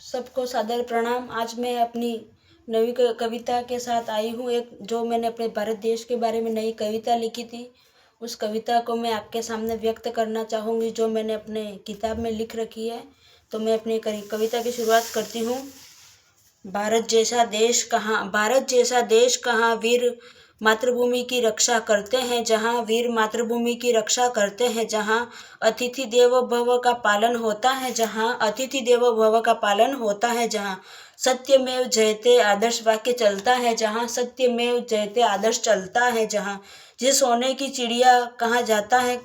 सबको सादर प्रणाम। आज मैं अपनी नई कविता के साथ आई हूँ। एक जो मैंने अपने भारत देश के बारे में नई कविता लिखी थी, उस कविता को मैं आपके सामने व्यक्त करना चाहूँगी, जो मैंने अपने किताब में लिख रखी है। तो मैं अपनी कविता की शुरुआत करती हूँ। भारत जैसा देश कहाँ वीर मातृभूमि की रक्षा करते हैं, जहाँ वीर मातृभूमि की रक्षा करते हैं, जहाँ अतिथि देवो भव का पालन होता है, जहाँ सत्यमेव जयते आदर्श वाक्य चलता है, जहाँ सत्यमेव जयते आदर्श चलता है, जहाँ जिसे सोने की चिड़िया कहा जाता है,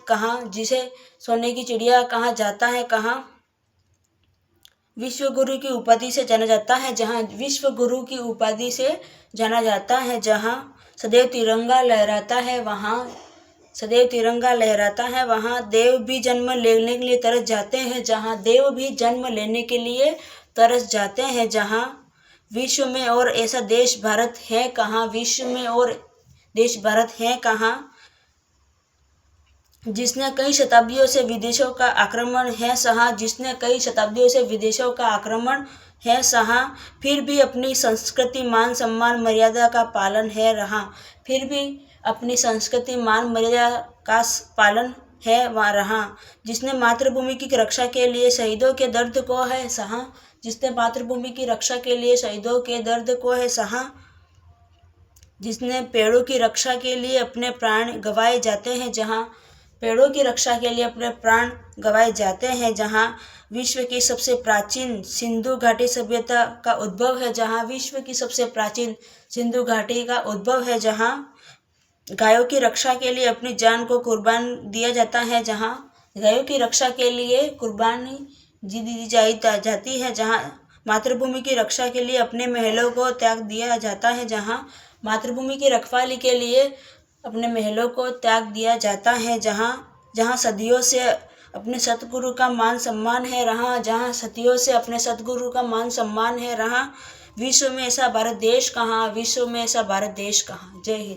कहाँ विश्व गुरु की उपाधि से जाना जाता है, जहाँ सदैव तिरंगा लहराता है, वहाँ देव भी जन्म लेने के लिए तरस जाते हैं, जहाँ विश्व में और ऐसा देश भारत है कहाँ, जिसने कई शताब्दियों से विदेशों का आक्रमण है सहा, फिर भी अपनी संस्कृति मान सम्मान मर्यादा का पालन है जिसने मातृभूमि की रक्षा के लिए शहीदों के दर्द को है सहा, जिसने पेड़ों की रक्षा के लिए अपने प्राण गंवाए जाते हैं, जहाँ विश्व की सबसे प्राचीन सिंधु घाटी सभ्यता का उद्भव है, जहाँ गायों की रक्षा के लिए अपनी जान को कुर्बान दिया जाता है, जहाँ मातृभूमि की रक्षा के लिए अपने महलों को त्याग दिया जाता है, मातृभूमि की रखवाली के लिए अपने महलों को त्याग दिया जाता है, जहाँ सदियों से अपने सतगुरु का मान सम्मान है रहा, विश्व में ऐसा भारत देश कहाँ। जय हिंद।